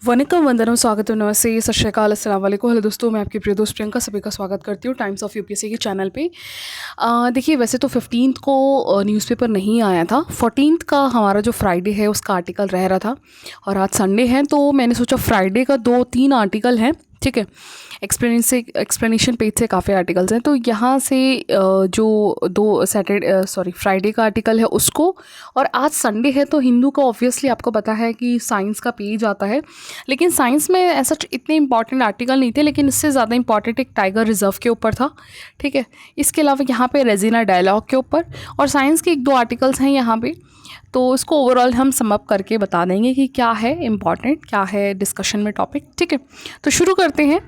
वनकम वंदनम स्वागत नमस्ते सत श्री अकाल अस्सलाम वालेकुम। हेलो दोस्तों, मैं आपकी प्रिय दोस्त प्रियंका सभी का स्वागत करती हूँ टाइम्स ऑफ यूपीएससी के चैनल पे। देखिए, वैसे तो 15th को न्यूज़पेपर नहीं आया था। 14th का हमारा जो फ्राइडे है उसका आर्टिकल रह रहा था और आज संडे है तो मैंने सोचा फ्राइडे का 2-3 आर्टिकल हैं, ठीक है। एक्सप्लेनेशन पेज से काफ़ी आर्टिकल्स हैं तो यहाँ से जो फ्राइडे का आर्टिकल है उसको, और आज संडे है तो हिंदू का ऑब्वियसली आपको पता है कि साइंस का पेज आता है, लेकिन साइंस में ऐसा इतने इंपॉर्टेंट आर्टिकल नहीं थे, लेकिन इससे ज़्यादा इंपॉर्टेंट एक टाइगर रिजर्व के ऊपर था, ठीक है। इसके अलावा यहाँ पे रेजिना डायलॉग के ऊपर और साइंस के 1-2 आर्टिकल्स हैं यहाँ पे, तो इसको ओवरऑल हम सम अप करके बता देंगे कि क्या है इम्पॉर्टेंट, क्या है डिस्कशन में टॉपिक, ठीक है। तो शुरू करते हैं।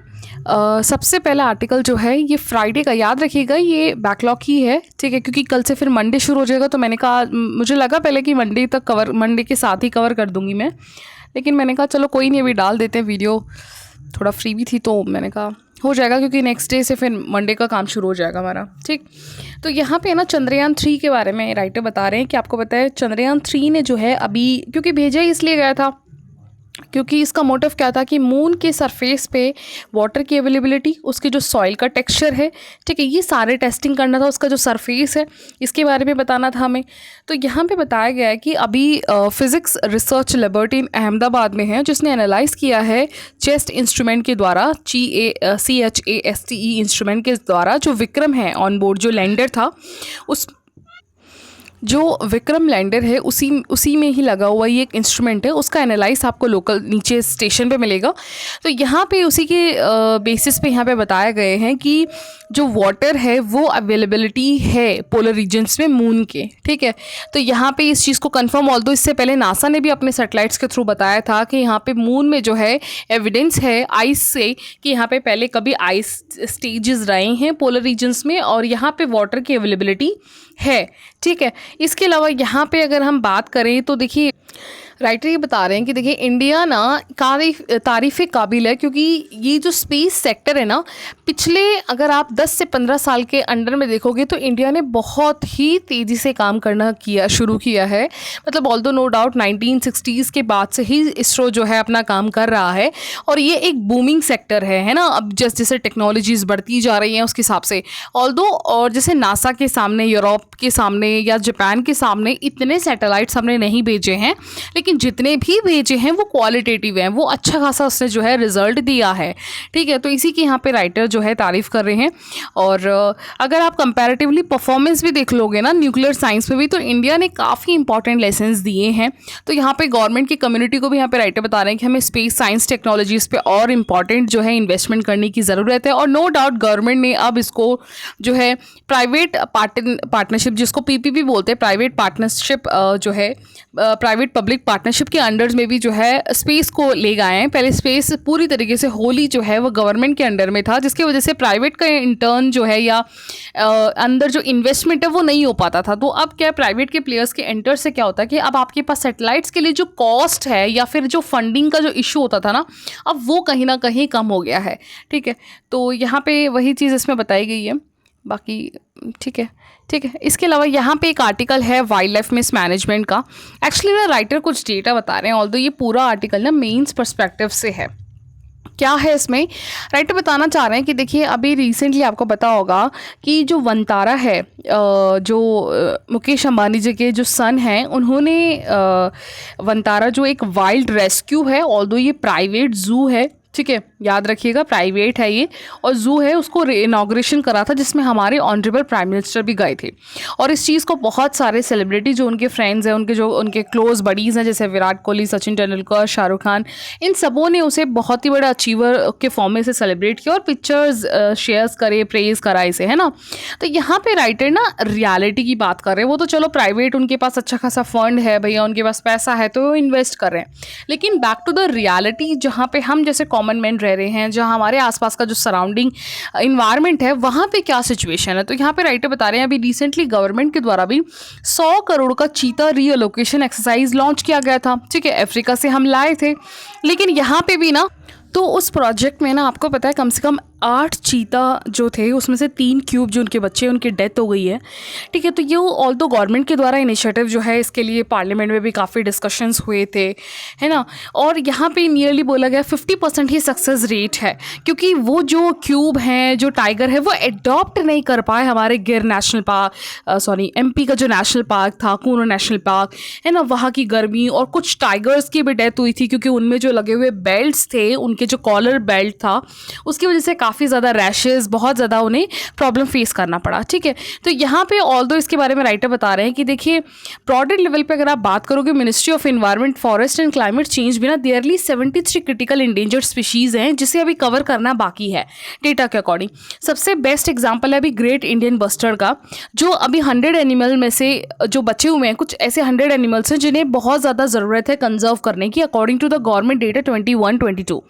सबसे पहला आर्टिकल जो है ये फ्राइडे का, याद रखिएगा ये बैकलॉग ही है, ठीक है, क्योंकि कल से फिर मंडे शुरू हो जाएगा। तो मैंने कहा, मुझे लगा पहले कि मंडे के साथ ही कवर कर दूंगी मैं, लेकिन मैंने कहा चलो कोई नहीं, अभी डाल देते हैं वीडियो। थोड़ा फ्री भी थी तो मैंने कहा हो जाएगा, क्योंकि नेक्स्ट डे से फिर मंडे का काम शुरू हो जाएगा हमारा, ठीक। तो यहाँ पे ना चंद्रयान 3 के बारे में राइटर बता रहे हैं कि आपको पता है चंद्रयान 3 ने जो है अभी, क्योंकि भेजा ही इसलिए गया था क्योंकि इसका मोटिव क्या था कि मून के सरफेस पे वाटर की अवेलेबिलिटी, उसके जो सॉइल का टेक्सचर है, ठीक है, ये सारे टेस्टिंग करना था। उसका जो सरफेस है इसके बारे में बताना था हमें। तो यहाँ पे बताया गया है कि अभी फिज़िक्स रिसर्च लेबोरेटरी अहमदाबाद में है, जिसने एनालाइज किया है चेस्ट इंस्ट्रूमेंट के द्वारा, CHASTE इंस्ट्रूमेंट के द्वारा, जो विक्रम है ऑन बोर्ड, जो लैंडर था, उस जो विक्रम लैंडर है उसी में ही लगा हुआ ये एक इंस्ट्रूमेंट है, उसका एनालाइज आपको लोकल नीचे स्टेशन पे मिलेगा। तो यहाँ पे उसी के बेसिस पे यहाँ पे बताया गए हैं कि जो वाटर है वो अवेलेबिलिटी है पोलर रीजन्स में मून के, ठीक है। तो यहाँ पे इस चीज़ को कंफर्म, ऑल्दो इससे पहले नासा ने भी अपने सैटेलाइट्स के थ्रू बताया था कि यहाँ पे मून में जो है एविडेंस है आइस से कि यहाँ पे पहले कभी आइस स्टेजेस रहे हैं पोलर रीजन्स में, और यहाँ पे वाटर की अवेलेबिलिटी है, ठीक है। इसके अलावा यहाँ पे अगर हम बात करें तो देखिए राइटर ये बता रहे हैं कि देखिए इंडिया ना तारीफ़ काबिल है, क्योंकि ये जो स्पेस सेक्टर है ना, पिछले अगर आप 10 से 15 साल के अंडर में देखोगे तो इंडिया ने बहुत ही तेज़ी से काम करना शुरू किया है। मतलब ऑल्दो नो डाउट 1960s के बाद से ही इसरो जो है अपना काम कर रहा है, और ये एक बूमिंग सेक्टर है ना। अब जैसे टेक्नोलॉजीज़ बढ़ती जा रही हैं उसके हिसाब से, ऑल्दो और जैसे नासा के सामने, यूरोप के सामने या जापान के सामने इतने सैटेलाइट्स हमने नहीं भेजे हैं, लेकिन जितने भी भेजे हैं वो क्वालिटेटिव हैं, वो अच्छा खासा उसने जो है रिजल्ट दिया है, ठीक है। तो इसी की यहाँ पे राइटर जो है तारीफ़ कर रहे हैं। और अगर आप कंपैरेटिवली परफॉर्मेंस भी देख लोगे ना न्यूक्लियर साइंस में भी, तो इंडिया ने काफ़ी इंपॉर्टेंट लेसन्स दिए हैं। तो यहाँ पे गवर्नमेंट की कम्युनिटी को भी यहाँ पे राइटर बता रहे हैं कि हमें स्पेस साइंस टेक्नोलॉजीज़ पे और इम्पॉर्टेंट जो है इन्वेस्टमेंट करने की ज़रूरत है। और नो डाउट गवर्नमेंट ने अब इसको जो है प्राइवेट पार्टनरशिप, जिसको PPP बोलते हैं, प्राइवेट पार्टनरशिप जो है प्राइवेट पब्लिक पार्टनरशिप के अंडर में भी जो है स्पेस को ले गए हैं। पहले स्पेस पूरी तरीके से होली जो है वो गवर्नमेंट के अंडर में था, जिसकी वजह से प्राइवेट का इंटर्न जो है या अंदर जो इन्वेस्टमेंट है वो नहीं हो पाता था। तो अब क्या, प्राइवेट के प्लेयर्स के एंटर से क्या होता है कि अब आपके पास सैटेलाइट्स के लिए जो कॉस्ट है या फिर जो फंडिंग का जो इशू होता था ना, अब वो कहीं ना कहीं कम हो गया है, ठीक है। तो यहाँ पे वही चीज़ इसमें बताई गई है, बाकी ठीक है, ठीक है। इसके अलावा यहाँ पे एक आर्टिकल है वाइल्ड लाइफ मिसमैनेजमेंट का। एक्चुअली ना राइटर कुछ डेटा बता रहे हैं, ऑल्दो ये पूरा आर्टिकल ना मेंस पर्सपेक्टिव से है। क्या है इसमें, राइटर बताना चाह रहे हैं कि देखिए अभी रिसेंटली आपको पता होगा कि जो वनतारा है, जो मुकेश अंबानी जी के जो सन हैं, उन्होंने वनतारा जो एक वाइल्ड रेस्क्यू है, ऑल्दो ये प्राइवेट जू है, ठीक है, याद रखिएगा प्राइवेट है ये, और जू है, उसको इनॉग्रेशन करा था जिसमें हमारे ऑनरेबल प्राइम मिनिस्टर भी गए थे। और इस चीज़ को बहुत सारे सेलिब्रिटी जो उनके फ्रेंड्स हैं, उनके क्लोज बडीज़ हैं, जैसे विराट कोहली, सचिन तेंदुलकर, शाहरुख खान, इन सबों ने उसे बहुत ही बड़ा अचीवर के फॉर्म में से सेलिब्रेट किया और पिक्चर्स शेयर्स करे, प्रेज करा इसे, है ना। तो यहाँ पे राइटर ना रियलिटी की बात कर रहे हैं। वो तो चलो प्राइवेट, उनके पास अच्छा खासा फंड है भैया, उनके पास पैसा है तो वो इन्वेस्ट कर रहे हैं, लेकिन बैक टू द रियलिटी, जहाँ पे हम जैसे कॉमन मैन रह रहे हैं, जहां हमारे आसपास का जो सराउंडिंग इन्वायरमेंट है वहां पे क्या सिचुएशन है। तो यहाँ पे राइटर बता रहे हैं अभी रिसेंटली गवर्नमेंट के द्वारा भी 100 करोड़ का चीता रीअलोकेशन एक्सरसाइज लॉन्च किया गया था, ठीक है, अफ्रीका से हम लाए थे। लेकिन यहाँ पे भी ना, तो उस प्रोजेक्ट में ना आपको पता है कम से कम 8 चीता जो थे उसमें से 3 क्यूब जो उनके बच्चे उनकी डेथ हो गई है। ठीक है, तो ये ऑल्दो गवर्नमेंट के द्वारा इनिशिएटिव जो है इसके लिए पार्लियामेंट में भी काफ़ी डिस्कशंस हुए थे, है ना। और यहाँ पे नियरली बोला गया 50% ही सक्सेस रेट है, क्योंकि वो जो क्यूब हैं, जो टाइगर है, वो एडॉप्ट नहीं कर पाए हमारे गिर नेशनल पार्क, सॉरी एमपी का जो नेशनल पार्क था, कूनो नेशनल पार्क, है ना। वहाँ की गर्मी और कुछ टाइगर्स की भी डेथ हुई थी, क्योंकि उनमें जो लगे हुए बेल्ट्स थे, उनके जो कॉलर बेल्ट था, उसकी वजह से काफ़ी ज़्यादा रैशेस, बहुत ज़्यादा उन्हें प्रॉब्लम फेस करना पड़ा। ठीक है, तो यहाँ पे ऑल्दो इसके बारे में राइटर बता रहे हैं कि देखिए ब्रॉडर लेवल पे अगर आप बात करोगे, ministry of environment, forest and climate change भी ना देयरली 73 क्रिटिकल इंडेंजर्ड स्पीशीज़ हैं जिसे अभी कवर करना बाकी है डेटा के अकॉर्डिंग। सबसे बेस्ट एग्जाम्पल है अभी ग्रेट इंडियन बस्टर्ड का, जो अभी 100 एनिमल में से जो बचे हुए हैं, कुछ ऐसे 100 एनिमल्स हैं जिन्हें बहुत ज़्यादा ज़रूरत है कंजर्व करने की, according to the government data 21-22।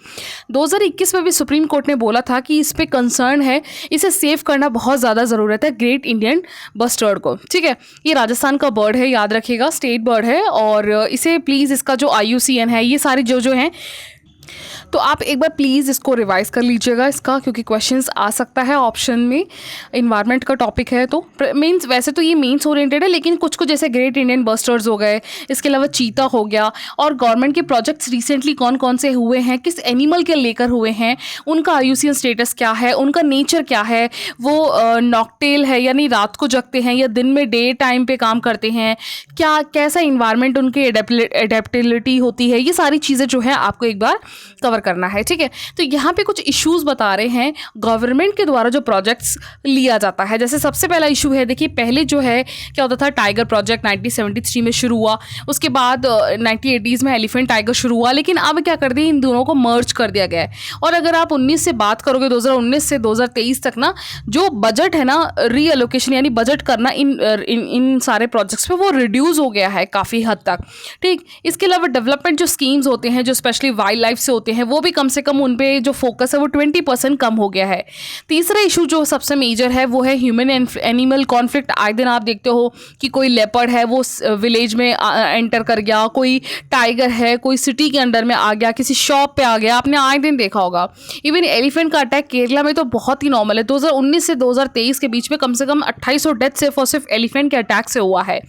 2021 में भी सुप्रीम कोर्ट ने बोला था कि इस पे कंसर्न है, इसे सेव करना बहुत ज़्यादा ज़रूरत है, ग्रेट इंडियन बस्टर्ड को। ठीक है, ये राजस्थान का बर्ड है, याद रखिएगा, स्टेट बर्ड है, और इसे प्लीज़ इसका जो IUCN है, ये सारे जो हैं, तो आप एक बार प्लीज़ इसको रिवाइज़ कर लीजिएगा इसका, क्योंकि क्वेश्चंस आ सकता है ऑप्शन में। इन्वायरमेंट का टॉपिक है तो मीन्स वैसे तो ये मेंस ओरिएंटेड है, लेकिन कुछ कुछ जैसे ग्रेट इंडियन बस्टर्ड्स हो गए, इसके अलावा चीता हो गया, और गवर्नमेंट के प्रोजेक्ट्स रिसेंटली कौन कौन से हुए हैं, किस एनिमल के लेकर हुए हैं, उनका IUCN स्टेटस क्या है, उनका नेचर क्या है, वो नॉकटेल है यानी रात को जगते हैं या दिन में डे टाइम पे काम करते हैं, क्या कैसा इन्वायरमेंट उनकी एडेप्टेबिलिटी होती है, ये सारी चीज़ें जो है आपको एक बार कवर करना है। ठीक है, तो यहाँ पे कुछ इश्यूज बता रहे हैं गवर्नमेंट के द्वारा जो प्रोजेक्ट्स लिया जाता है। जैसे सबसे पहला इशू है, देखिए पहले जो है क्या होता था, टाइगर प्रोजेक्ट 1973 में शुरू हुआ, उसके बाद 1980s में एलिफेंट टाइगर शुरू हुआ, लेकिन अब क्या कर दिया, इन दोनों को मर्ज कर दिया गया है। और अगर आप 19 से बात करोगे, 2019 से 2023 तक ना, जो बजट है ना, रीअलोकेशन यानी बजट करना इन सारे प्रोजेक्ट्स पे, वो रिड्यूस हो गया है काफ़ी हद तक। ठीक, इसके अलावा डेवलपमेंट जो स्कीम्स होते हैं, जो स्पेशली वाइल्ड लाइफ से होते हैं, वो भी कम से कम उन पे जो फोकस है वो 20% कम हो गया है। तीसरा इशू जो सबसे मेजर है वो है ह्यूमन एनिमल कॉन्फ्लिक्ट। आए दिन आप देखते हो कि कोई लेपर्ड है वो विलेज में एंटर कर गया, कोई टाइगर है कोई सिटी के अंडर में आ गया, किसी शॉप पे आ गया, आपने आए दिन देखा होगा। इवन एलिफेंट का अटैक केरला में तो बहुत ही नॉर्मल है। 2019 से 2023 के बीच में कम से कम 2800 डेथ सिर्फ और सिर्फ एलिफेंट के अटैक से हुआ है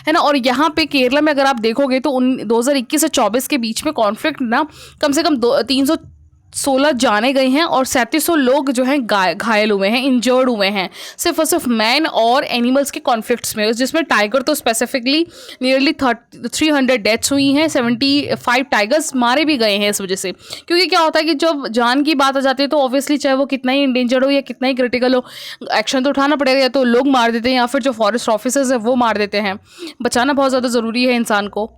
ना। और यहाँ पे केरला में अगर आप देखोगे तो 2021 से 24 के बीच में कॉन्फ्लिक्ट ना कम से कम 316 जाने गए हैं और 3700 लोग जो हैं घायल हुए हैं, इंजर्ड हुए हैं, सिर्फ और सिर्फ मैन और एनिमल्स के कॉन्फ्लिक्ट्स में, जिसमें टाइगर तो स्पेसिफिकली नियरली 300 डेथ्स हुई हैं, 75 टाइगर्स मारे भी गए हैं इस वजह से। क्योंकि क्या होता है कि जब जान की बात आ जाती है तो ऑब्वियसली चाहे वो कितना ही इंडेंजर्ड हो या कितना ही क्रिटिकल हो, एक्शन तो उठाना पड़ेगा, या तो लोग मार देते हैं या फिर जो फॉरेस्ट ऑफिसर्स है वो मार देते हैं। बचाना बहुत ज़्यादा ज़रूरी है इंसान को।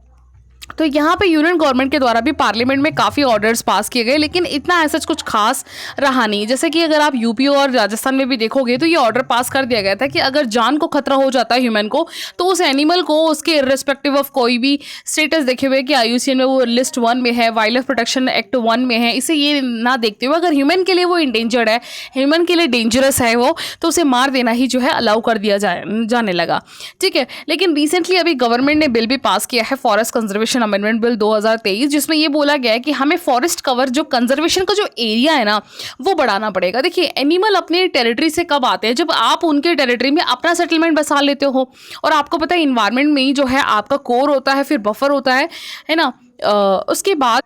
तो यहाँ पे यूनियन गवर्नमेंट के द्वारा भी पार्लियामेंट में काफ़ी ऑर्डर्स पास किए गए, लेकिन इतना ऐसा कुछ खास रहा नहीं। जैसे कि अगर आप यूपी और राजस्थान में भी देखोगे तो ये ऑर्डर पास कर दिया गया था कि अगर जान को खतरा हो जाता है ह्यूमन को, तो उस एनिमल को उसके इर्रेस्पेक्टिव ऑफ कोई भी स्टेटस देखे हुए कि IUCN में वो लिस्ट 1 में है, वाइल्ड लाइफ प्रोटेक्शन एक्ट 1 में है, इसे ये ना देखते हुए अगर ह्यूमन के लिए वो इंडेंजर्ड है, ह्यूमन के लिए डेंजरस है वो, तो उसे मार देना ही जो है अलाउ कर दिया जाने लगा। ठीक है, लेकिन रिसेंटली अभी गवर्नमेंट ने बिल भी पास किया है, फॉरेस्ट कंजर्वेशन अमेंडमेंट बिल 2023, जिसमें ये बोला गया है कि हमें फॉरेस्ट कवर जो कंजर्वेशन का जो एरिया है ना वो बढ़ाना पड़ेगा। देखिए एनिमल अपने टेरिटरी से कब आते हैं, जब आप उनके टेरिटरी में अपना सेटलमेंट बसा लेते हो। और आपको पता है इन्वायरमेंट में ही जो है आपका कोर होता है, फिर बफर होता है ना, उसके बाद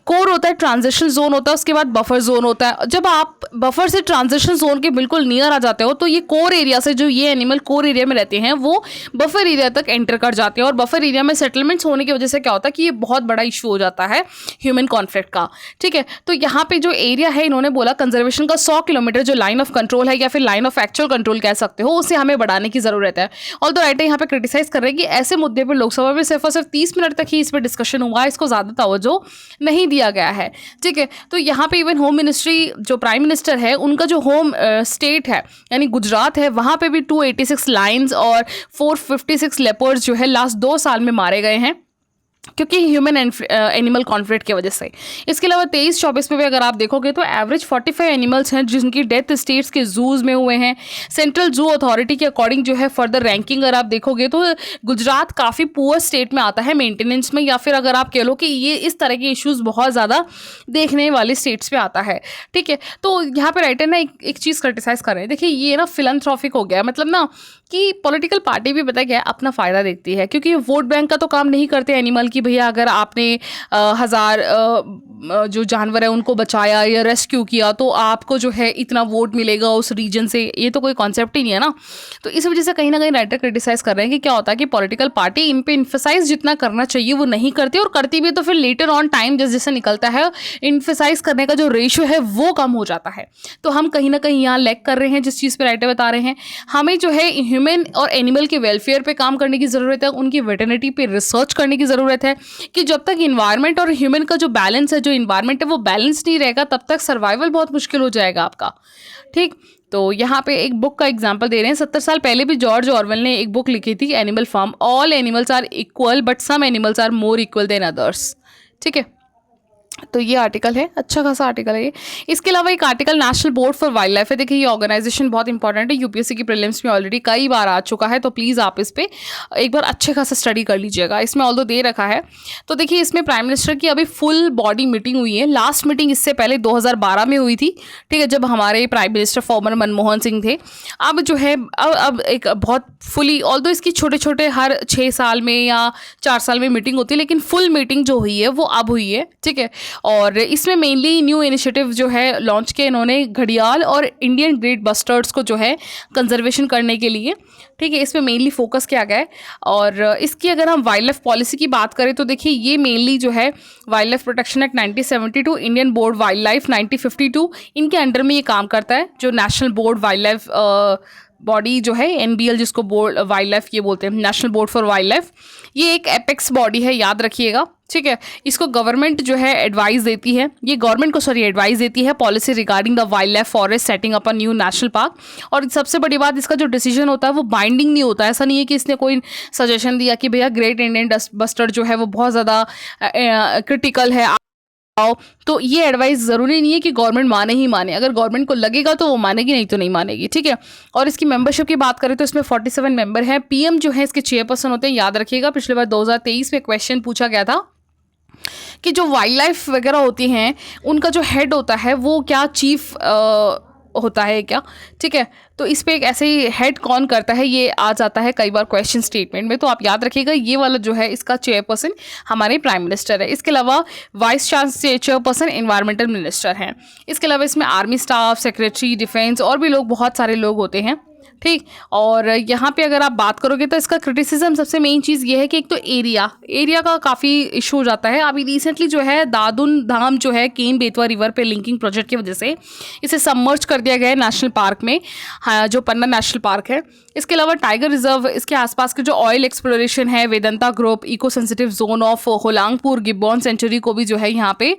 कोर होता है, ट्रांजिशन जोन होता है, उसके बाद बफर जोन होता है। जब आप बफर से ट्रांजिशन जोन के बिल्कुल नियर आ जाते हो तो ये कोर एरिया से, जो ये एनिमल कोर एरिया में रहते हैं, वो बफर एरिया तक एंटर कर जाते हैं। और बफर एरिया में सेटलमेंट्स होने की वजह से क्या होता है कि ये बहुत बड़ा इशू हो जाता है ह्यूमन कॉन्फ्लिक्ट का। ठीक है, तो यहाँ पे जो एरिया है इन्होंने बोला कंजर्वेशन का 100 किलोमीटर जो लाइन ऑफ कंट्रोल है या फिर लाइन ऑफ एक्चुअल कंट्रोल कह सकते हो, उसे हमें बढ़ाने की जरूरत है। ऑल्दो राइटर यहाँ पे क्रिटिसाइज कर रहे हैं कि ऐसे मुद्दे पर लोकसभा में सिर्फ और सिर्फ 30 मिनट तक ही इस पर डिस्कशन हुआ, इसको ज़्यादा तवज्जो नहीं दिया गया है। ठीक है, तो यहाँ पे इवन होम मिनिस्ट्री जो प्राइम मिनिस्टर है उनका जो होम स्टेट है यानी गुजरात है, वहाँ पे भी 286 लायंस और 456 लेपर्ड्स जो है लास्ट 2 साल में मारे गए हैं। क्योंकि ह्यूमन एनिमल कॉन्फ्लिक्ट की वजह से। इसके अलावा 23-24 में भी अगर आप देखोगे तो एवरेज 45 एनिमल्स हैं जिनकी डेथ स्टेट्स के जूज में हुए हैं। सेंट्रल जू अथॉरिटी के अकॉर्डिंग जो है फर्दर रैंकिंग अगर आप देखोगे तो गुजरात काफ़ी पुअर स्टेट में आता है मेंटेनेंस में, या फिर अगर आप कह लो कि ये इस तरह के इश्यूज बहुत ज़्यादा देखने वाले स्टेट्स में आता है। ठीक है, तो यहाँ पे राइटर ना एक चीज़ क्रिटिसाइज कर रहे हैं। देखिए ये ना फिलैंथ्रोपिक हो गया, मतलब ना कि पॉलिटिकल पार्टी भी पता क्या है अपना फ़ायदा देखती है, क्योंकि वोट बैंक का तो काम नहीं करते एनिमल की भैया अगर आपने हज़ार जो जानवर है उनको बचाया या रेस्क्यू किया तो आपको जो है इतना वोट मिलेगा उस रीजन से, ये तो कोई कॉन्सेप्ट ही नहीं है ना। तो इस वजह से कहीं ना कहीं राइटर क्रिटिसाइज कर रहे हैं कि क्या होता है कि पॉलिटिकल पार्टी इन पे इन्फेसाइज जितना करना चाहिए वो नहीं करती, और करती भी तो फिर लेटर ऑन टाइम जैसे जैसे निकलता है इन्फेसाइज करने का जो रेशियो है वो कम हो जाता है। तो हम कहीं ना कहीं यहाँ लैग कर रहे हैं जिस चीज़ पर राइटर बता रहे हैं। हमें जो है ह्यूमन और एनिमल के वेलफेयर पे काम करने की ज़रूरत है, उनकी वेटरनिटी पे रिसर्च करने की ज़रूरत है कि जब तक इन्वायरमेंट और ह्यूमन का जो बैलेंस है, जो इन्वायरमेंट है वो बैलेंस नहीं रहेगा तब तक सर्वाइवल बहुत मुश्किल हो जाएगा आपका। ठीक, तो यहाँ पे एक बुक का एग्जांपल दे रहे हैं। 70 साल पहले भी जॉर्ज ऑरवेल ने एक बुक लिखी थी, Animal Farm. All animals are equal but some animals are more equal than others. ठीक है, तो ये आर्टिकल है, अच्छा खासा आर्टिकल है ये। इसके अलावा एक article national board for wild life है। देखिए ये ऑर्गेनाइजेशन बहुत इंपॉर्टेंट है, यूपीएससी की प्रीलिम्स में ऑलरेडी कई बार आ चुका है, तो प्लीज़ आप इस पर एक बार अच्छे खासा स्टडी कर लीजिएगा। इसमें ऑल्दो दे रखा है, तो देखिए इसमें प्राइम मिनिस्टर की अभी फुल बॉडी मीटिंग हुई है। लास्ट मीटिंग इससे पहले 2012 में हुई थी, ठीक है, जब हमारे prime minister farmer Manmohan Singh थे। अब जो है अब एक बहुत फुली, ऑल्दो इसकी छोटे छोटे हर 6 साल में या 4 साल में मीटिंग होती है, लेकिन फुल मीटिंग जो हुई है वो अब हुई है। ठीक है, और इसमें मेनली न्यू इनिशिएटिव जो है लॉन्च किया इन्होंने घड़ियाल और इंडियन ग्रेट बस्टर्ड्स को जो है कंजर्वेशन करने के लिए। ठीक है, इसमें मेनली फोकस किया गया है। और इसकी अगर हम वाइल्ड लाइफ पॉलिसी की बात करें तो देखिए ये मेनली जो है wild life protection act 1972, Indian board wild life 1952, इनके अंडर में ये काम करता है। जो national board wild life body जो है एनबीएल, जिसको बोर्ड वाइल्ड लाइफ ये बोलते हैं, national board for wild life, ये एक एपेक्स बॉडी है, याद रखिएगा। ठीक है, इसको गवर्नमेंट जो है एडवाइस देती है, ये गवर्नमेंट को एडवाइस देती है policy regarding the wild life forest setting up a new national park. और सबसे बड़ी बात, इसका जो डिसीजन होता है वो बाइंडिंग नहीं होता है। ऐसा नहीं है कि इसने कोई सजेशन दिया कि भैया ग्रेट इंडियन बस्टर्ड जो है वो बहुत ज़्यादा क्रिटिकल है, तो ये एडवाइस ज़रूरी नहीं है कि गवर्नमेंट माने ही माने। अगर गवर्नमेंट को लगेगा तो वो मानेगी, नहीं तो नहीं मानेगी। ठीक है, और इसकी मेंबरशिप की बात करें तो इसमें 47 मेंबर हैं। पीएम जो है इसके चेयरपर्सन होते हैं, याद रखिएगा। पिछले बार 2023 में क्वेश्चन पूछा गया था कि जो वाइल्ड लाइफ वगैरह होती हैं उनका जो हेड होता है वो क्या चीफ होता है क्या। ठीक है, तो इस पे एक ऐसे ही हेड कौन करता है ये आ जाता है कई बार क्वेश्चन स्टेटमेंट में, तो आप याद रखिएगा ये वाला जो है इसका चेयरपर्सन हमारे प्राइम मिनिस्टर है। इसके अलावा vice chancellor chairperson environmental minister हैं। इसके अलावा इसमें आर्मी स्टाफ, सेक्रेटरी डिफेंस और भी लोग, बहुत सारे लोग होते हैं। ठीक, और यहाँ पे अगर आप बात करोगे तो इसका क्रिटिसिज्म सबसे मेन चीज़ ये है कि एक तो एरिया का काफ़ी इशू हो जाता है। अभी रिसेंटली जो है दादुन धाम जो है केन बेतवा रिवर पे लिंकिंग प्रोजेक्ट की वजह से इसे सबमर्ज कर दिया गया है नेशनल पार्क में, हाँ, जो पन्ना नेशनल पार्क है। इसके अलावा टाइगर रिजर्व, इसके आसपास के जो ऑयल एक्सप्लोरेशन है, Vedanta group, eco sensitive zone of Hollongapar gibbon sanctuary को भी जो है यहाँ पे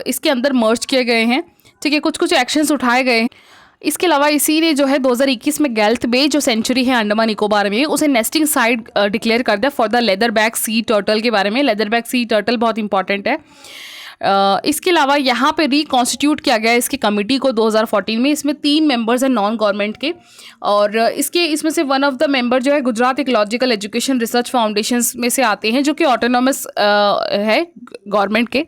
इसके अंदर मर्ज किए गए हैं। ठीक है, कुछ एक्शंस उठाए गए हैं। इसके अलावा इसी ने जो है 2021 में गैल्थ बे जो सेंचुरी है अंडमान निकोबार में, उसे नेस्टिंग साइट डिक्लेयर कर दिया for the leather back sea turtle के बारे में। लेदर बैक सी टर्टल बहुत इंपॉर्टेंट है। इसके अलावा यहाँ पे रिकॉन्स्टिट्यूट किया गया इसकी कमेटी को 2014 में। इसमें 3 मेंबर्स हैं नॉन गवर्नमेंट के, और इसमें से वन ऑफ द मेंबर जो है Gujarat ecological education research foundation में से आते हैं, जो कि ऑटोनॉमस है गवर्नमेंट के।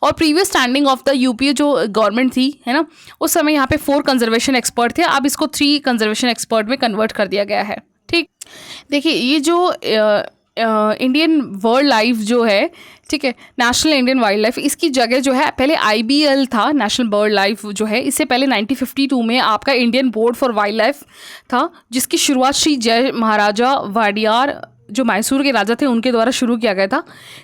और previous standing of the UP जो गवर्नमेंट थी, है ना, उस समय यहाँ पे 4 कंजर्वेशन एक्सपर्ट थे, अब इसको 3 कंजर्वेशन एक्सपर्ट में कन्वर्ट कर दिया गया है। ठीक, देखिए ये जो इंडियन वर्ल्ड लाइफ जो है, ठीक है, नेशनल इंडियन वाइल्ड लाइफ, इसकी जगह जो है पहले IBL था, नेशनल बर्ड लाइफ जो है, इससे पहले 1952 में आपका Indian board for wild life था, जिसकी शुरुआत श्री जय महाराजा वाडियार जो मैसूर के राजा थे उनके द्वारा शुरू किया गया था।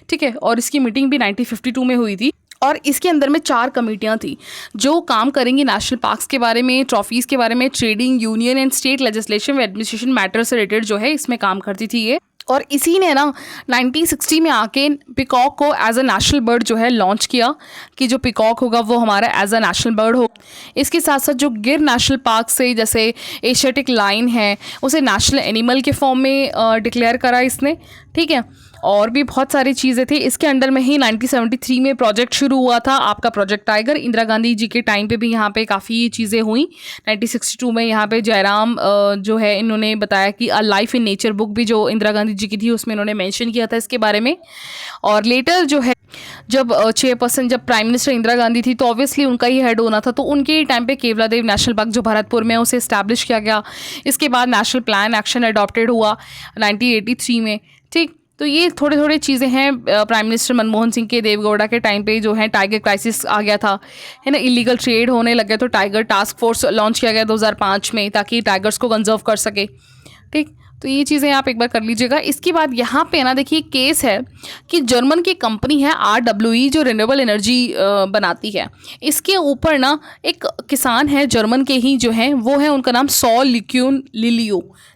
ठीक है, और इसकी मीटिंग भी 1952 में हुई थी। और इसके अंदर में 4 कमेटियां थी जो काम करेंगी नेशनल पार्क्स के बारे में, ट्रॉफीज़ के बारे में, trading, union and state legislation, administration matter से रिलेटेड जो है इसमें काम करती थी ये। और इसी ने ना 1960 में आके पिकॉक को एज अ नेशनल बर्ड जो है लॉन्च किया कि जो पिकॉक होगा वो हमारा एज अ नेशनल बर्ड हो। इसके साथ साथ जो गिर नेशनल पार्क से जैसे एशियाटिक लाइन है उसे नेशनल एनिमल के फॉर्म में डिक्लेयर करा इसने। ठीक है, और भी बहुत सारी चीज़ें थी। इसके अंडर में ही 1973 में प्रोजेक्ट शुरू हुआ था, आपका प्रोजेक्ट टाइगर। इंदिरा गांधी जी के टाइम पे भी यहाँ पे काफ़ी चीज़ें हुई। 1962 में यहाँ पे जयराम जो है इन्होंने बताया कि a life in nature book भी जो इंदिरा गांधी जी की थी उसमें इन्होंने मेंशन किया था इसके बारे में। और लेटर जो है जब चेयरपर्सन जब प्राइम मिनिस्टर इंदिरा गांधी थी तो ऑब्वियसली उनका ही हेड होना था, तो उनके टाइम पे केवलादेव नेशनल पार्क जो भरतपुर में है उसे इस्टेब्लिश किया गया। इसके बाद नेशनल प्लान एक्शन अडॉप्टेड हुआ 1983 में। ठीक, तो ये थोड़े थोड़े चीज़ें हैं। प्राइम मिनिस्टर मनमोहन सिंह के देवगौड़ा के टाइम पे जो है टाइगर क्राइसिस आ गया था, है ना, इलीगल ट्रेड होने लगे तो टाइगर टास्क फोर्स लॉन्च किया गया 2005 में ताकि टाइगर्स को कंजर्व कर सके। ठीक, तो ये चीज़ें आप एक बार कर लीजिएगा। इसके बाद यहाँ पे ना देखिए केस है कि जर्मन की कंपनी है RWE जो रिन्यूएबल एनर्जी बनाती है, इसके ऊपर ना एक किसान है जर्मन के ही जो है वो है, उनका नाम सॉल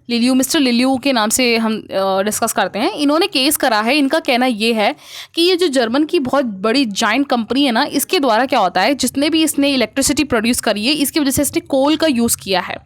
लिलियो मिस्टर लिलियो के नाम से हम डिस्कस करते हैं। इन्होंने केस करा है। इनका कहना ये है कि ये जो जर्मन की बहुत बड़ी जाइंट कंपनी है ना, इसके द्वारा क्या होता है, जितने भी इसने इलेक्ट्रिसिटी प्रोड्यूस करी है इसकी वजह से इसने कोल का यूज़ किया है।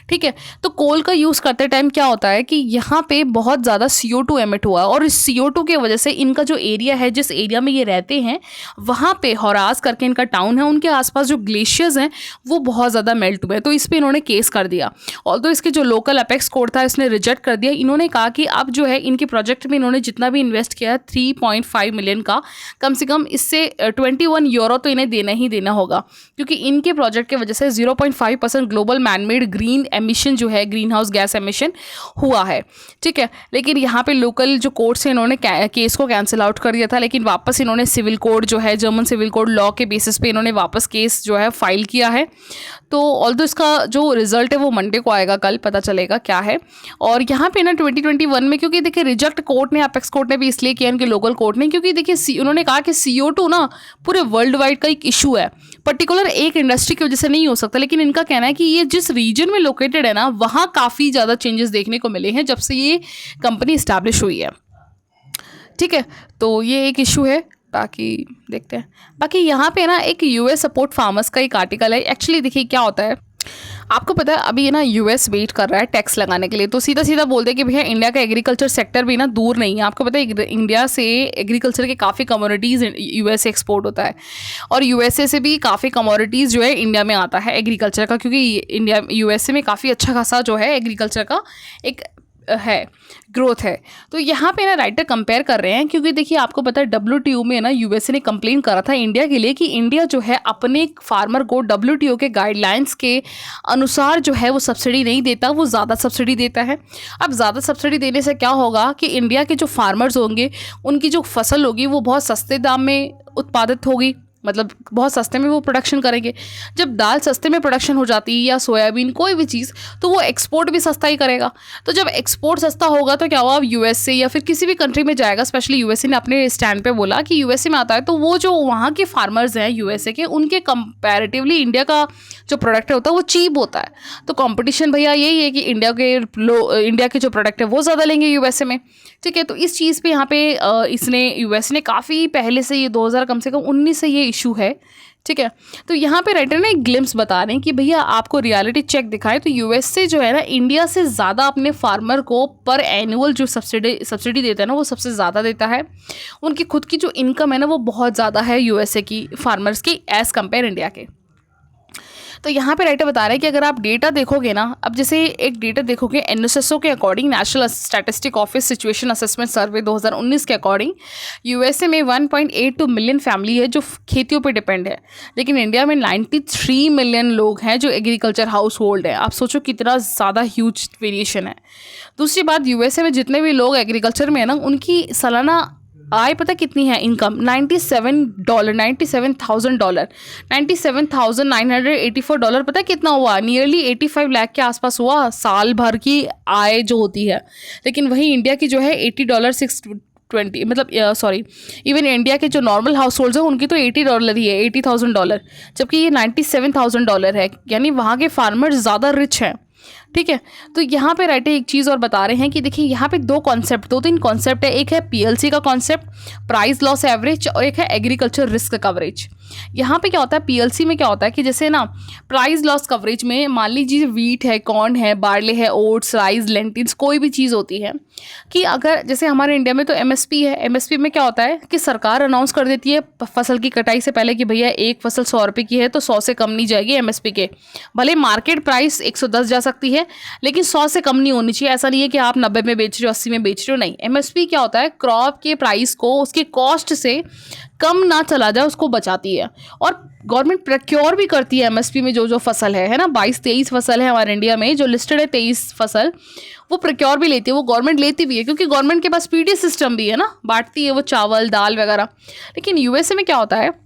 ठीक है, तो कोल का यूज़ करते टाइम क्या होता है कि यहाँ पे बहुत ज़्यादा CO2 एमिट हुआ और इस CO2 के वजह से इनका जो एरिया है, जिस एरिया में ये रहते हैं वहाँ पे हौरास करके इनका टाउन है, उनके आसपास जो ग्लेशियर्स हैं वो बहुत ज़्यादा मेल्ट हुए। तो इस पर इन्होंने केस कर दिया। और तो इसके जो लोकल अपेक्स कोर्ट था इसने रिजेक्ट कर दिया। इन्होंने कहा कि अब जो है इनके प्रोजेक्ट में इन्होंने जितना भी इन्वेस्ट किया 3.5 मिलियन का, कम से कम इससे 21 यूरो तो इन्हें देना ही देना होगा, क्योंकि इनके प्रोजेक्ट की वजह से 0.5% ग्लोबल मैनमेड ग्रीन एमिशन जो है, ग्रीन हाउस गैस एमिशन हुआ है। ठीक है, लेकिन यहाँ पे लोकल जो कोर्ट्स हैं इन्होंने केस को कैंसिल आउट कर दिया था, लेकिन वापस इन्होंने सिविल कोड जो है, जर्मन सिविल कोड लॉ के बेसिस पे इन्होंने वापस केस जो है फाइल किया है। तो ऑल्दो इसका जो रिजल्ट है वो मंडे को आएगा, कल पता चलेगा क्या है। और यहाँ पे ना 2021 में, क्योंकि देखिए रिजेक्ट कोर्ट ने, अपेक्स कोर्ट ने भी इसलिए किया, उनके लोकल कोर्ट ने, क्योंकि देखिए उन्होंने कहा कि CO2 ना पूरे वर्ल्ड वाइड का एक इशू है, पर्टिकुलर एक इंडस्ट्री की वजह से नहीं हो सकता। लेकिन इनका कहना है कि ये जिस रीजन में लोकेटेड है ना वहाँ काफ़ी ज़्यादा चेंजेस देखने को मिले हैं जब से ये कंपनी इस्टेब्लिश हुई है। ठीक है, तो ये एक इशू है, बाकी देखते हैं। बाकी यहाँ पे ना एक US सपोर्ट फार्मर्स का एक आर्टिकल है। एक्चुअली देखिए क्या होता है, आपको पता है अभी ये ना US वेट कर रहा है टैक्स लगाने के लिए, तो सीधा सीधा बोल दे कि भैया इंडिया का एग्रीकल्चर सेक्टर भी ना दूर नहीं है। आपको पता है इंडिया से एग्रीकल्चर के काफ़ी कमोडिटीज़ US एक्सपोर्ट होता है, और USA से भी काफ़ी कमोडिटीज़ जो है इंडिया में आता है एग्रीकल्चर का, क्योंकि USA में काफ़ी अच्छा खासा जो है एग्रीकल्चर का एक है ग्रोथ है। तो यहाँ पे ना राइटर कंपेयर कर रहे हैं, क्योंकि देखिए आपको पता है WTO में ना USA ने कंप्लेन करा था इंडिया के लिए कि इंडिया जो है अपने फार्मर को WTO के गाइडलाइंस के अनुसार जो है वो सब्सिडी नहीं देता, वो ज़्यादा सब्सिडी देता है। अब ज़्यादा सब्सिडी देने से क्या होगा कि इंडिया के जो फार्मर्स होंगे उनकी जो फसल होगी वो बहुत सस्ते दाम में उत्पादित होगी, मतलब बहुत सस्ते में वो प्रोडक्शन करेंगे। जब दाल सस्ते में प्रोडक्शन हो जाती है या सोयाबीन कोई भी चीज़, तो वो एक्सपोर्ट भी सस्ता ही करेगा। तो जब एक्सपोर्ट सस्ता होगा तो क्या हुआ, अब USA या फिर किसी भी कंट्री में जाएगा, स्पेशली USA ने अपने स्टैंड पे बोला कि USA में आता है तो वो जो वहाँ के फार्मर्स हैं USA के, उनके कंपैरेटिवली इंडिया का जो प्रोडक्ट होता है वो चीप होता है। तो कंपटीशन भैया यही है कि इंडिया के जो प्रोडक्ट है वो ज़्यादा लेंगे USA में। ठीक है, तो इस चीज़ पे यहाँ पे इसने US ने काफ़ी पहले से, ये 2000 कम से कम 19 से ये इशू है। ठीक है, तो यहाँ पे राइटर ने एक ग्लिम्स बता रहे हैं कि भैया आपको रियलिटी चेक दिखाएं तो US से जो है ना इंडिया से ज़्यादा अपने फार्मर को पर एनुअल जो सब्सिडी देता है ना वो सबसे ज़्यादा देता है। उनकी खुद की जो इनकम है ना वो बहुत ज़्यादा है USA की फार्मर्स की एज़ कम्पेयर इंडिया के। तो यहाँ पे राइटर बता रहे हैं कि अगर आप डेटा देखोगे ना, अब जैसे एक डेटा देखोगे NSSO के according, national statistic office situation assessment survey 2019 के अकॉर्डिंग USA में 1.82 मिलियन फैमिली है जो खेतियों पे डिपेंड है, लेकिन इंडिया में 93 मिलियन लोग हैं जो एग्रीकल्चर हाउस होल्ड है। आप सोचो कितना ज़्यादा ह्यूज वेरिएशन है। दूसरी बात, USA में जितने भी लोग एग्रीकल्चर में है ना उनकी सालाना आय पता कितनी है, इनकम $97,000 $97,984 पता कितना हुआ, नियरली 85 लाख के आसपास हुआ साल भर की आय जो होती है। लेकिन वही इंडिया की जो है $80,620, मतलब सॉरी, इवन इंडिया के जो नॉर्मल हाउस होल्ड्स हैं उनकी तो $80 ही है, $80,000, जबकि ये $97,000 है, यानी वहाँ के फार्मर्स ज़्यादा रिच हैं। ठीक है। तो यहाँ पे राइटर एक चीज़ और बता रहे हैं कि देखिए यहाँ पे दो तीन कॉन्सेप्ट है। एक है पीएलसी का कॉन्सेप्ट, प्राइस लॉस एवरेज, और एक है एग्रीकल्चर रिस्क कवरेज। यहाँ पे क्या होता है, पीएलसी में क्या होता है कि जैसे ना प्राइस लॉस कवरेज में मान लीजिए वीट है, कॉर्न है, बार्ले है, ओट्स, राइस, लेंटिल्स, कोई भी चीज़ होती है कि अगर जैसे हमारे इंडिया में तो एमएसपी है। एमएसपी में क्या होता है कि सरकार अनाउंस कर देती है फसल की कटाई से पहले कि भैया एक फसल 100 रुपये की है तो 100 से कम नहीं जाएगी एमएसपी के। भले मार्केट प्राइस 110 जा सकती है लेकिन 100 से कम नहीं होनी चाहिए। ऐसा नहीं है कि आप 90 में बेच रहे हो, 80 में बेच रहे हो, नहीं। एमएसपी क्या होता है, क्रॉप के प्राइस को उसकी कॉस्ट से कम ना चला जाए उसको बचाती है। और गवर्नमेंट प्रोक्योर भी करती है एमएसपी में जो जो फसल है ना, 22-23 फसल है हमारे इंडिया में जो लिस्टेड है, 23 फसल वो प्रोक्योर भी लेती है, वो गवर्नमेंट लेती भी है क्योंकि गवर्नमेंट के पास पीडी सिस्टम भी है ना, बांटती है वो चावल दाल वगैरह। लेकिन यूएसए में क्या होता है,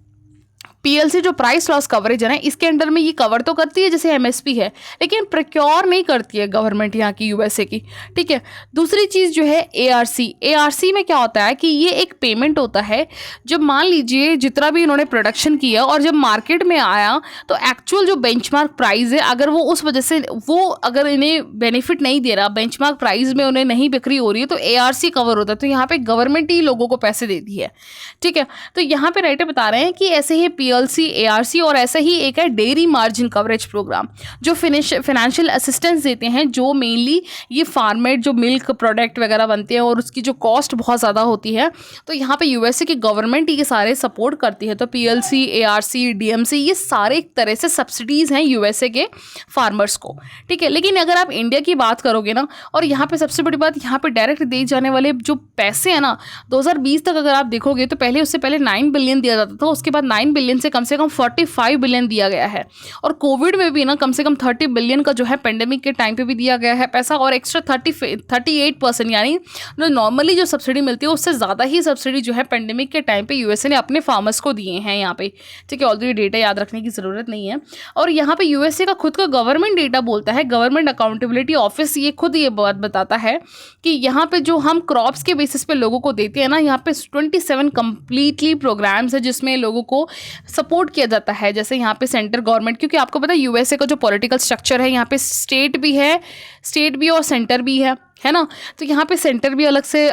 पीएलसी जो प्राइस लॉस कवरेज है ना, इसके अंडर में ये कवर तो करती है जैसे एमएसपी है, लेकिन प्रोक्योर नहीं करती है गवर्नमेंट यहाँ की, यूएसए की। ठीक है। दूसरी चीज़ जो है एआरसी। एआरसी में क्या होता है कि ये एक पेमेंट होता है जब मान लीजिए जितना भी इन्होंने प्रोडक्शन किया और जब मार्केट में आया तो एक्चुअल जो बेंचमार्क प्राइस है, अगर वो उस वजह से वो अगर इन्हें बेनिफिट नहीं दे रहा, बेंचमार्क प्राइस में उन्हें नहीं बिक्री हो रही है, तो एआरसी कवर होता है। तो यहाँ पे गवर्नमेंट ही लोगों को पैसे देती है। ठीक है। तो यहाँ पे राइटर बता रहे हैं कि ऐसे ही पीएलसी, एआरसी और ऐसा ही एक है डेयरी मार्जिन कवरेज प्रोग्राम जो फाइनेंशियल असिस्टेंस देते हैं, जो मेनली ये फार्मेड जो मिल्क प्रोडक्ट वगैरह बनते हैं और उसकी जो कॉस्ट बहुत ज़्यादा होती है, तो यहाँ पे यूएसए की गवर्नमेंट ये सारे सपोर्ट करती है। तो पीएलसी, एआरसी, डीएमसी ये सारे एक तरह से सब्सिडीज़ हैं यूएसए के फार्मर्स को। ठीक है। लेकिन अगर आप इंडिया की बात करोगे ना, और यहाँ पे सबसे बड़ी बात, यहाँ पे डायरेक्ट दिए जाने वाले जो पैसे हैं ना, 2020 तक अगर आप देखोगे तो पहले उससे पहले 9 बिलियन दिया जाता था, उसके बाद 9 बिलियन से कम 45 बिलियन दिया गया है। और कोविड में भी ना कम से कम 30 बिलियन का जो है पेंडेमिक के टाइम पे भी दिया गया है पैसा, और एक्स्ट्रा 38% यानी जो नॉर्मली जो सब्सिडी मिलती है उससे ज़्यादा ही सब्सिडी जो है पेंडेमिक के टाइम पे यूएसए ने अपने फार्मर्स को दिए हैं यहाँ पे। ठीक है। ऑलरेडी डेटा याद रखने की ज़रूरत नहीं है। और यहाँ पे यूएसए का खुद का गवर्नमेंट डेटा बोलता है, गवर्नमेंट अकाउंटेबिलिटी ऑफिस ये खुद ये बात बताता है कि यहाँ पे जो हम क्रॉप्स के बेसिस पे लोगों को देते हैं ना, यहाँ पे 27 कंप्लीटली प्रोग्राम्स है जिसमें लोगों को सपोर्ट किया जाता है। जैसे यहाँ पे सेंटर गवर्नमेंट, क्योंकि आपको पता है यूएसए का जो पॉलिटिकल स्ट्रक्चर है, यहाँ पे स्टेट भी और सेंटर भी है ना। तो यहाँ पे सेंटर भी अलग से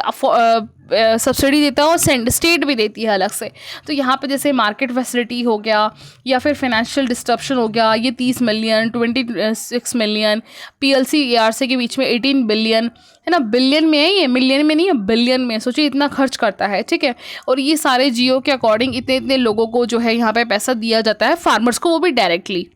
सब्सिडी देता है और स्टेट भी देती है अलग से। तो यहाँ पे जैसे मार्केट फैसिलिटी हो गया या फिर फाइनेंशियल डिस्ट्रप्शन हो गया, ये 30 मिलियन, 26 मिलियन, पीएलसी एआरसी के बीच में 18 बिलियन है ना। बिलियन में है ये, मिलियन में नहीं है, बिलियन में। सोचिए इतना खर्च करता है। ठीक है। और ये सारे जियो के अकॉर्डिंग इतने लोगों को जो है यहाँ पे पैसा दिया जाता है, फार्मर्स को, वो भी डायरेक्टली।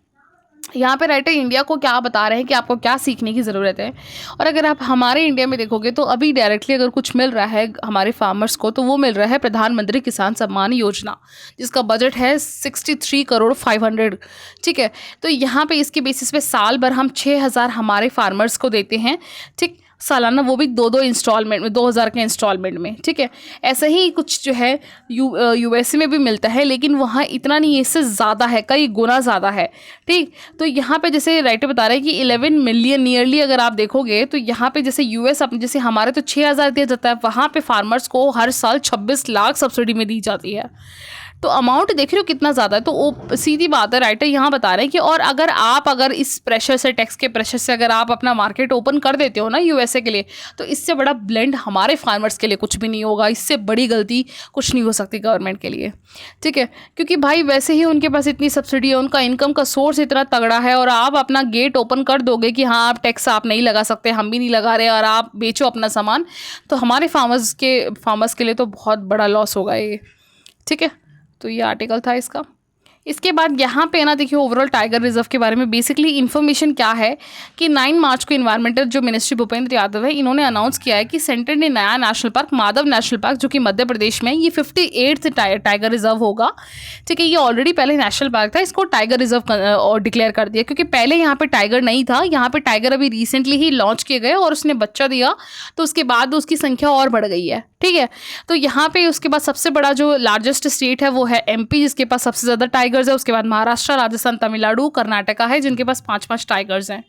यहाँ पे राइटर इंडिया को क्या बता रहे हैं कि आपको क्या सीखने की ज़रूरत है। और अगर आप हमारे इंडिया में देखोगे तो अभी डायरेक्टली अगर कुछ मिल रहा है हमारे फार्मर्स को, तो वो मिल रहा है प्रधानमंत्री किसान सम्मान योजना, जिसका बजट है 63 करोड़ 500। ठीक है। तो यहाँ पे इसके बेसिस पे साल भर हम 6,000 हमारे फार्मर्स को देते हैं। ठीक, सालाना, वो भी 2 इंस्टॉलमेंट में, 2000 के इंस्टॉलमेंट में। ठीक है। ऐसा ही कुछ जो है यूएसए में भी मिलता है, लेकिन वहाँ इतना नहीं है, इससे ज़्यादा है, कई गुना ज़्यादा है। ठीक। तो यहाँ पे जैसे राइटर बता रहे हैं कि 11 मिलियन नियरली अगर आप देखोगे तो यहाँ पे जैसे यूएस जैसे हमारे तो 6,000 दिया जाता है, वहाँ पे फार्मर्स को हर साल 26 लाख सब्सिडी में दी जाती है। तो अमाउंट देख रहे हो कितना ज़्यादा है। तो वो सीधी बात है, राइटर यहाँ बता रहे हैं कि और अगर इस प्रेशर से, टैक्स के प्रेशर से अगर आप अपना मार्केट ओपन कर देते हो ना यूएसए के लिए, तो इससे बड़ा ब्लेंड हमारे फार्मर्स के लिए कुछ भी नहीं होगा। इससे बड़ी गलती कुछ नहीं हो सकती गवर्नमेंट के लिए। ठीक है। क्योंकि भाई वैसे ही उनके पास इतनी सब्सिडी है, उनका इनकम का सोर्स इतना तगड़ा है, और आप अपना गेट ओपन कर दोगे कि हाँ आप टैक्स आप नहीं लगा सकते, हम भी नहीं लगा रहे, और आप बेचो अपना सामान, तो हमारे फार्मर्स के लिए तो बहुत बड़ा लॉस होगा ये। ठीक है। तो ये आर्टिकल था इसका। इसके बाद यहाँ पे ना देखिए ओवरऑल टाइगर रिजर्व के बारे में बेसिकली इन्फॉर्मेशन क्या है कि 9 मार्च को इन्वायरमेंटल जो मिनिस्ट्री भूपेंद्र यादव है, इन्होंने अनाउंस किया है कि सेंटर ने नया national park, Madhav national park, जो कि मध्य प्रदेश में, ये 58th टाइगर रिजर्व होगा। ठीक है। ये ऑलरेडी पहले नेशनल पार्क था, इसको टाइगर रिजर्व और डिक्लेयर कर दिया, क्योंकि पहले यहाँ पे टाइगर नहीं था। यहाँ पे टाइगर अभी रिसेंटली ही लॉन्च किए गए और उसने बच्चा दिया, तो उसके बाद उसकी संख्या और बढ़ गई है। ठीक है। तो यहाँ पे उसके बाद सबसे बड़ा जो लार्जेस्ट स्टेट है वो है एमपी, जिसके पास सबसे ज़्यादा टाइगर्स है। उसके बाद महाराष्ट्र, राजस्थान, तमिलनाडु, कर्नाटका है, जिनके पास 5-5 टाइगर्स हैं।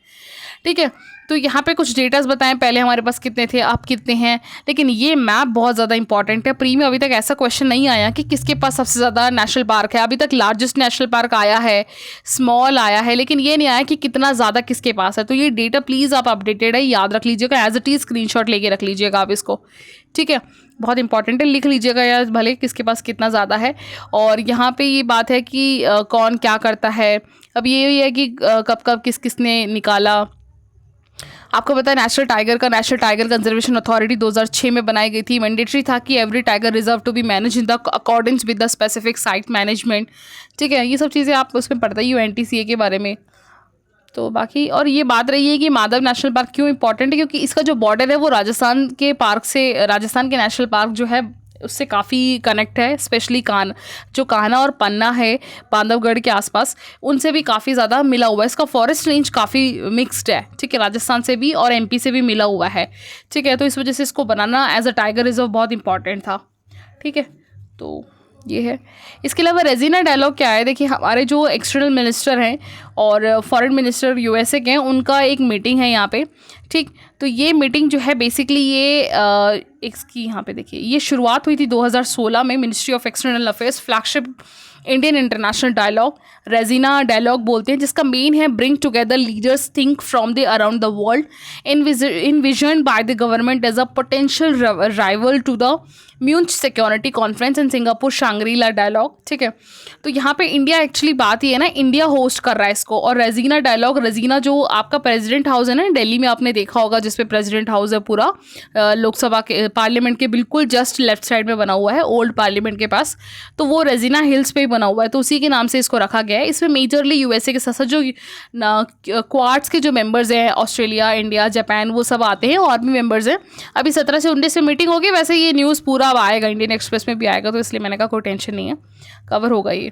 ठीक है। तो यहाँ पे कुछ डेटास बताएं, पहले हमारे पास कितने थे, अब कितने हैं। लेकिन ये मैप बहुत ज़्यादा इंपॉर्टेंट है। प्री में अभी तक ऐसा क्वेश्चन नहीं आया कि किसके पास सबसे ज़्यादा नेशनल पार्क है। अभी तक लार्जेस्ट नेशनल पार्क आया है, स्मॉल आया है, लेकिन ये नहीं आया कि कितना ज़्यादा किसके पास है। तो ये डेटा प्लीज़ आप अपडेटेड है, याद रख लीजिएगा, एज इट इज़ स्क्रीनशॉट लेके रख लीजिएगा आप इसको, ठीक है। बहुत इंपॉर्टेंट है, लिख लीजिएगा यार भले किसके पास कितना ज़्यादा है। और यहाँ पे ये बात है कि कौन क्या करता है। अब ये है कि कब कब किसने निकाला। आपको पता है नेशनल टाइगर कंजर्वेशन अथॉरिटी 2006 में बनाई गई थी। मैंडेटरी था कि every tiger reserve to be manage in the accordings with the specific site management, ठीक है। ये सब चीज़ें आप उसमें पढ़ते ही हो NTCA के बारे में। तो बाकी और ये बात रही है कि माधव नेशनल पार्क क्यों इंपॉर्टेंट है, क्योंकि इसका जो बॉर्डर है वो राजस्थान के पार्क से, राजस्थान के नेशनल पार्क जो है उससे काफ़ी कनेक्ट है। स्पेशली जो कान्हा और पन्ना है बांधवगढ़ के आसपास, उनसे भी काफ़ी ज़्यादा मिला हुआ है। इसका फॉरेस्ट रेंज काफ़ी मिक्स्ड है, ठीक है, राजस्थान से भी और MP से भी मिला हुआ है, ठीक है। तो इस वजह से इसको बनाना एज अ टाइगर रिजर्व बहुत इंपॉर्टेंट था, ठीक है। तो ये है। इसके अलावा रेजिना डायलॉग क्या है, देखिए हमारे जो एक्सटर्नल मिनिस्टर हैं और फॉरेन मिनिस्टर USA के हैं, उनका एक मीटिंग है यहाँ पे, ठीक। तो ये मीटिंग जो है बेसिकली ये इसकी यहाँ पे देखिए ये शुरुआत हुई थी 2016 में। Ministry of External Affairs flagship Indian international dialogue Raisina dialogue बोलते हैं, जिसका मेन है bring together leaders think from the around the world envisioned by the government as a potential rival to the Munich security conference in Singapore Shangri-La dialogue, ठीक है। तो यहाँ पे India actually बात ही है ना, इंडिया होस्ट कर रहा है इसको। और रेजिना डायलॉग, रेजिना जो आपका प्रेसिडेंट हाउस है ना दिल्ली में, आपने देखा होगा जिसपे प्रेसिडेंट हाउस है पूरा, लोकसभा के पार्लियामेंट के बिल्कुल जस्ट लेफ्ट साइड में बना हुआ है, ओल्ड पार्लियामेंट के पास। तो वो रेजिना हिल्स पे ही बना हुआ है, तो उसी के नाम से इसको रखा गया है। इसमें मेजरली USA के साथ साथ जो क्वाड्स के जो मेंबर्स हैं, ऑस्ट्रेलिया, इंडिया, जापान, वो सब आते हैं और भी मेंबर्स हैं। अभी 17 से 19 में मीटिंग होगी। वैसे ये न्यूज़ पूरा अब आएगा, इंडियन एक्सप्रेस में भी आएगा, तो इसलिए मैंने कहा कोई टेंशन नहीं है, कवर होगा ये।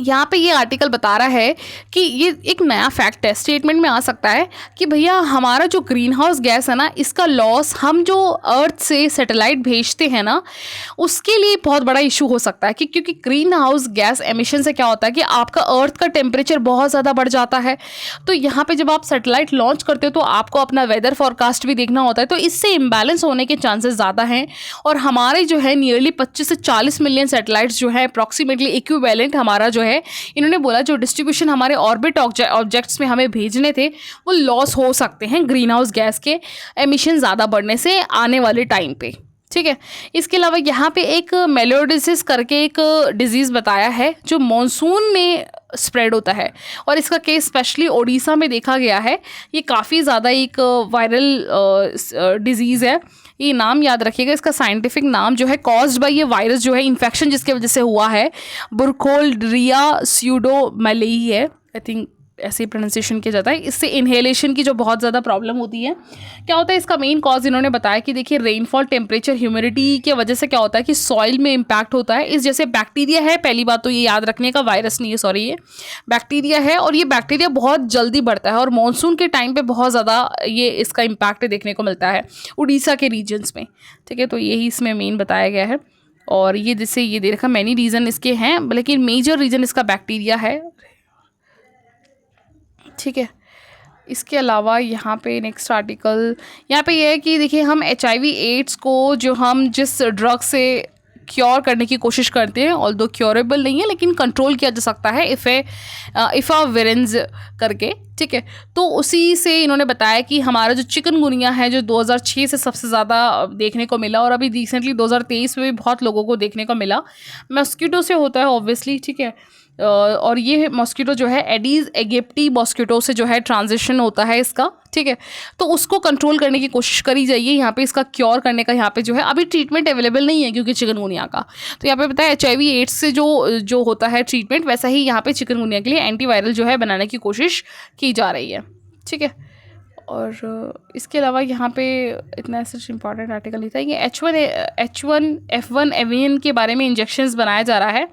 यहाँ पे ये आर्टिकल बता रहा है कि ये एक नया फैक्ट है, स्टेटमेंट में आ सकता है कि भैया हमारा जो ग्रीन हाउस गैस है ना, इसका लॉस हम जो अर्थ से सैटेलाइट भेजते हैं ना, उसके लिए बहुत बड़ा इशू हो सकता है। क्योंकि ग्रीन हाउस गैस एमिशन से क्या होता है कि आपका अर्थ का टेम्परेचर बहुत ज़्यादा बढ़ जाता है। तो यहाँ पे जब आप सैटेलाइट लॉन्च करते हो तो आपको अपना वेदर फोरकास्ट भी देखना होता है, तो इससे इम्बैलेंस होने के चांसेस ज़्यादा हैं। और हमारे जो है नियरली 25 से 40 मिलियन सैटेलाइट्स जो है अप्रॉक्सीमेटली इक्विवेलेंट हमारा जो है, इन्होंने बोला जो डिस्ट्रीब्यूशन हमारे ऑर्बिट ऑब्जेक्ट्स में हमें भेजने थे वो लॉस हो सकते हैं ग्रीन हाउस गैस के एमिशन ज़्यादा बढ़ने से आने वाले टाइम पे, ठीक है। इसके अलावा यहाँ पे एक मेलोडिसिस करके एक डिजीज़ बताया है जो मॉनसून में स्प्रेड होता है, और इसका केस स्पेशली ओडिशा में देखा गया है। ये काफ़ी ज़्यादा एक वायरल डिजीज़ है। ये नाम याद रखिएगा, इसका साइंटिफिक नाम जो है कॉज्ड बाय ये वायरस जो है, इन्फेक्शन जिसके वजह से हुआ है, बुरखोल्डिया स्यूडोमैलेई है, आई थिंक ऐसे ही प्रोनाउंसिएशन किया जाता है। इससे इनहेलेशन की जो बहुत ज़्यादा प्रॉब्लम होती है। क्या होता है इसका मेन कॉज, इन्होंने बताया कि देखिए रेनफॉल, टेम्परेचर, ह्यूमिडिटी की वजह से क्या होता है कि सॉइल में इम्पैक्ट होता है। इस जैसे बैक्टीरिया है, पहली बात तो ये याद रखने का, वायरस नहीं है, सॉरी, ये बैक्टीरिया है, और ये बैक्टीरिया बहुत जल्दी बढ़ता है और मानसून के टाइम पे बहुत ज़्यादा ये इसका इम्पैक्ट देखने को मिलता है उड़ीसा के रीजन्स में, ठीक है। तो यही इसमें मेन बताया गया है। और ये जिससे ये दे रखा मैनी रीज़न इसके हैं, लेकिन मेजर रीज़न इसका बैक्टीरिया है, ठीक है। इसके अलावा यहाँ पे नेक्स्ट आर्टिकल यहाँ पे ये है कि देखिए हम HIV एड्स को जो हम जिस ड्रग से क्योर करने की कोशिश करते हैं, ऑल्दो क्योरेबल नहीं है लेकिन कंट्रोल किया जा सकता है, इफाविरेंस करके, ठीक है। तो उसी से इन्होंने बताया कि हमारा जो चिकनगुनिया है जो 2006 से सबसे ज़्यादा देखने को मिला, और अभी रिसेंटली 2023 में भी बहुत लोगों को देखने को मिला, मॉस्किटो से होता है ऑब्वियसली, ठीक है। और ये मॉस्किटो जो है एडीज एगिप्टी मॉस्किटो से जो है ट्रांजिशन होता है इसका, ठीक है। तो उसको कंट्रोल करने की कोशिश करी जाइए। यहाँ पे इसका क्योर करने का यहाँ पे जो है अभी ट्रीटमेंट अवेलेबल नहीं है क्योंकि चिकनगुनिया का। तो यहाँ पे पता है HIV एड्स से जो होता है ट्रीटमेंट, वैसा ही यहाँ पे चिकनगुनिया के लिए एंटीवायरल जो है बनाने की कोशिश की जा रही है, ठीक है। और इसके अलावा यहाँ पे इतना सच इंपॉर्टेंट आर्टिकल नहीं था। ये H1F1 एवियन के बारे में इंजेक्शंस बनाया जा रहा है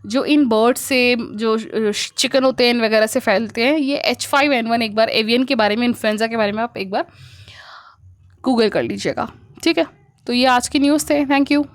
जो इन बर्ड से जो चिकन होते हैं वगैरह से फैलते हैं। ये H5N1 एक बार एवियन के बारे में, इन्फ्लुएंजा के बारे में आप एक बार गूगल कर लीजिएगा, ठीक है। तो ये आज की न्यूज़ थे, थैंक यू।